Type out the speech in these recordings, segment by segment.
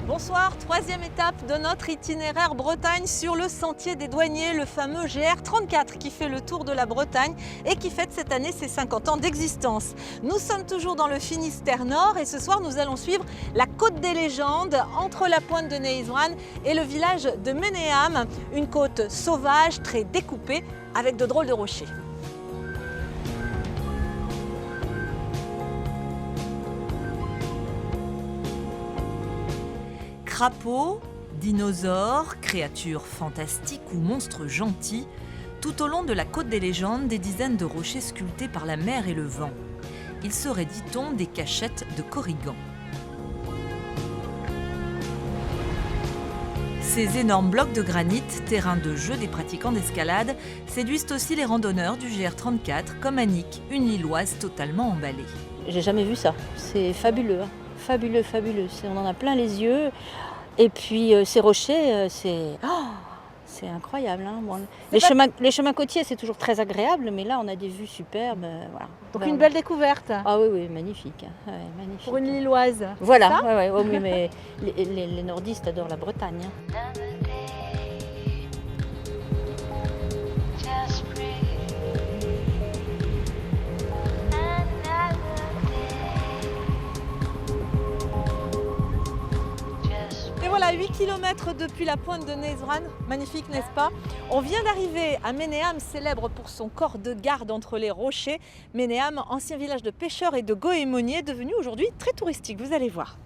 Bonsoir, troisième étape de notre itinéraire Bretagne sur le sentier des douaniers, le fameux GR34 qui fait le tour de la Bretagne et qui fête cette année ses 50 ans d'existence. Nous sommes toujours dans le Finistère Nord et ce soir nous allons suivre la côte des légendes entre la pointe de Néizran et le village de Ménéam, une côte sauvage très découpée avec de drôles de rochers. Crapauds, dinosaures, créatures fantastiques ou monstres gentils, tout au long de la côte des légendes, des dizaines de rochers sculptés par la mer et le vent. Ils seraient, dit-on, des cachettes de Corrigan. Ces énormes blocs de granit, terrain de jeu des pratiquants d'escalade, séduisent aussi les randonneurs du GR34, comme Annick, une Lilloise totalement emballée. J'ai jamais vu ça, c'est fabuleux, hein. Fabuleux, fabuleux. On en a plein les yeux. Et puis ces rochers, c'est incroyable. Hein. Bon, les chemins côtiers, c'est toujours très agréable, mais là, on a des vues superbes. Voilà. Donc une belle découverte. Ah oui, oui, magnifique. Ouais, magnifique. Pour une Lilloise. Voilà, ouais, ouais. Oh, mais les nordistes adorent la Bretagne. Hein. Voilà, 8 km depuis la pointe de Néizran, magnifique n'est-ce pas? On vient d'arriver à Ménéam, célèbre pour son corps de garde entre les rochers. Ménéam, ancien village de pêcheurs et de goémoniers, devenu aujourd'hui très touristique, vous allez voir.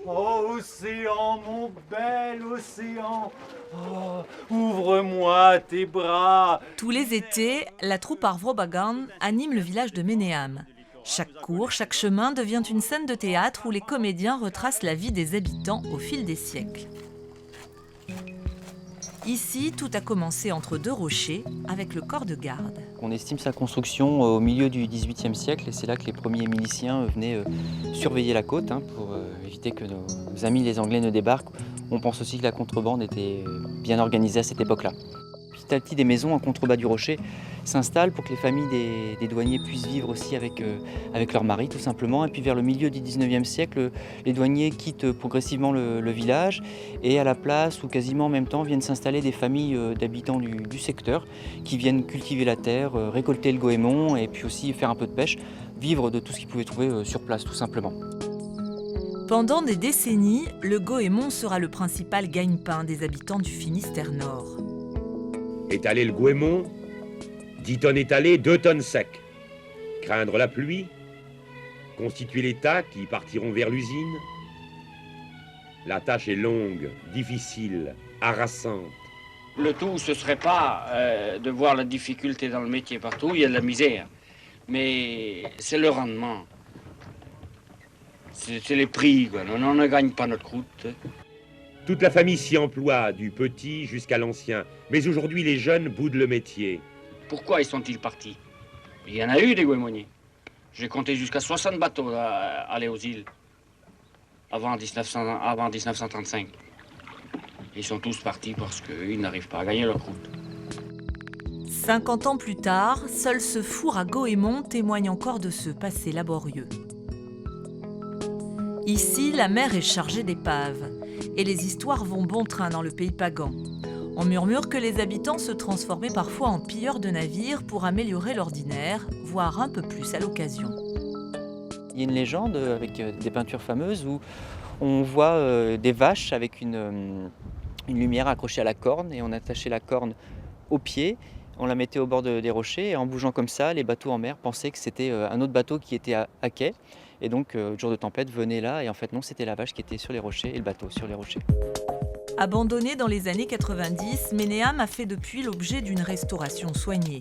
Oh océan, mon bel océan, oh, ouvre-moi tes bras. Tous les étés, la troupe Arvrobagan anime le village de Ménéam. Chaque cours, chaque chemin devient une scène de théâtre où les comédiens retracent la vie des habitants au fil des siècles. Ici, tout a commencé entre deux rochers avec le corps de garde. On estime sa construction au milieu du XVIIIe siècle et c'est là que les premiers miliciens venaient surveiller la côte pour éviter que nos amis les Anglais ne débarquent. On pense aussi que la contrebande était bien organisée à cette époque-là. Petit à petit, des maisons en contrebas du rocher s'installent pour que les familles des douaniers puissent vivre aussi avec leurs maris, tout simplement. Et puis vers le milieu du 19e siècle, les douaniers quittent progressivement le village et à la place, ou quasiment en même temps, viennent s'installer des familles d'habitants du secteur qui viennent cultiver la terre, récolter le goémon et puis aussi faire un peu de pêche, vivre de tout ce qu'ils pouvaient trouver sur place, tout simplement. Pendant des décennies, le goémon sera le principal gagne-pain des habitants du Finistère Nord. Étaler le goémon, 10 tonnes étalées, 2 tonnes secs. Craindre la pluie, constituer les tas qui partiront vers l'usine. La tâche est longue, difficile, harassante. Le tout, ce serait pas de voir la difficulté dans le métier partout, il y a de la misère. Mais c'est le rendement. C'est les prix, quoi. On ne gagne pas notre croûte. Toute la famille s'y emploie, du petit jusqu'à l'ancien. Mais aujourd'hui, les jeunes boudent le métier. Pourquoi ils sont-ils partis? Il y en a eu des goémoniers. J'ai compté jusqu'à 60 bateaux à aller aux îles avant 1935. Ils sont tous partis parce qu'ils n'arrivent pas à gagner leur croûte. 50 ans plus tard, seul ce four à goémon témoigne encore de ce passé laborieux. Ici, la mer est chargée d'épaves et les histoires vont bon train dans le pays pagan. On murmure que les habitants se transformaient parfois en pilleurs de navires pour améliorer l'ordinaire, voire un peu plus à l'occasion. Il y a une légende avec des peintures fameuses où on voit des vaches avec une lumière accrochée à la corne et on attachait la corne au pied, on la mettait au bord des rochers et en bougeant comme ça, les bateaux en mer pensaient que c'était un autre bateau qui était à quai. Et donc, le jour de tempête, venait là et en fait non, c'était la vache qui était sur les rochers et le bateau sur les rochers. Abandonné dans les années 90, Ménéam a fait depuis l'objet d'une restauration soignée.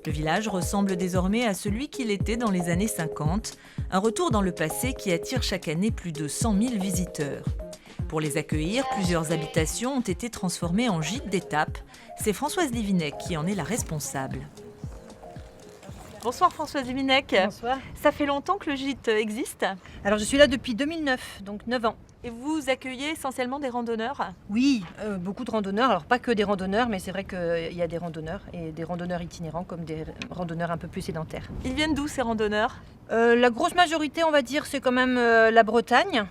Le village ressemble désormais à celui qu'il était dans les années 50, un retour dans le passé qui attire chaque année plus de 100 000 visiteurs. Pour les accueillir, plusieurs habitations ont été transformées en gîtes d'étape. C'est Françoise Livinet qui en est la responsable. Bonsoir Françoise Viminec. Bonsoir. Ça fait longtemps que le gîte existe Alors je suis là depuis 2009, donc 9 ans. et vous accueillez essentiellement des randonneurs. Oui, beaucoup de randonneurs. Alors pas que des randonneurs, mais c'est vrai qu'il y a des randonneurs et des randonneurs itinérants comme des randonneurs un peu plus sédentaires. Ils viennent d'où ces randonneurs? La grosse majorité, on va dire, c'est quand même la Bretagne.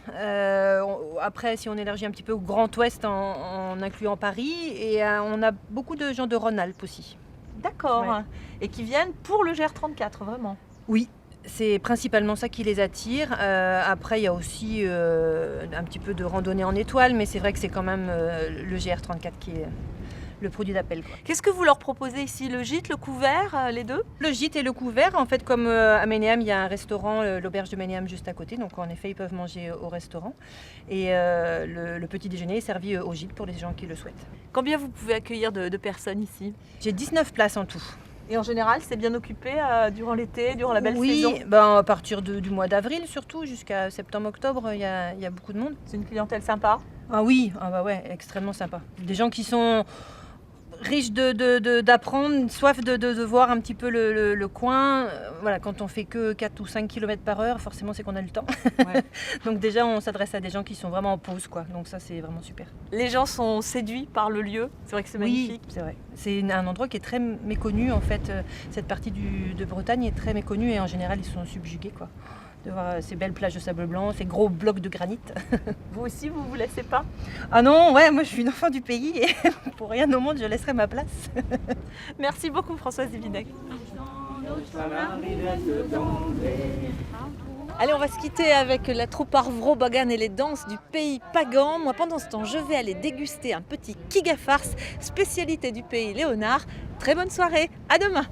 Après, si on élargit un petit peu au Grand Ouest en incluant Paris, et on a beaucoup de gens de Rhône-Alpes aussi. D'accord. Ouais. Et qui viennent pour le GR34, vraiment. Oui, c'est principalement ça qui les attire. Après, il y a aussi un petit peu de randonnée en étoile, mais c'est vrai que c'est quand même le GR34 qui est le produit d'appel, quoi. Qu'est-ce que vous leur proposez ici? Le gîte, le couvert, les deux? Le gîte et le couvert, en fait, comme à Ménéam, il y a un restaurant, l'auberge de Ménéam juste à côté, donc en effet, ils peuvent manger au restaurant. Et le petit déjeuner est servi au gîte pour les gens qui le souhaitent. Combien vous pouvez accueillir de personnes ici? J'ai 19 places en tout. Et en général, c'est bien occupé durant l'été, durant la belle saison? Oui, ben, à partir du mois d'avril surtout, jusqu'à septembre-octobre, il y a beaucoup de monde. C'est une clientèle sympa? Ah oui, ah bah ouais, extrêmement sympa. Des gens qui sont riches d'apprendre, soif de voir un petit peu le coin. Voilà, quand on fait que 4 ou 5 km par heure, forcément c'est qu'on a le temps. Ouais. Donc déjà on s'adresse à des gens qui sont vraiment en pause, quoi. Donc ça c'est vraiment super. Les gens sont séduits par le lieu. C'est vrai que c'est magnifique. Oui, c'est vrai. C'est un endroit qui est très méconnu en fait. Cette partie de Bretagne est très méconnue et en général ils sont subjugués, quoi. De voir ces belles plages de sable blanc, ces gros blocs de granit. Vous aussi, vous vous laissez pas? Ah non, ouais, moi je suis une enfant du pays et pour rien au monde je laisserai ma place. Merci beaucoup Françoise Viminec. Allez, on va se quitter avec la troupe Arvro Bagan et les danses du pays pagan. Moi, pendant ce temps, je vais aller déguster un petit kiga farce, spécialité du pays Léonard. Très bonne soirée, à demain.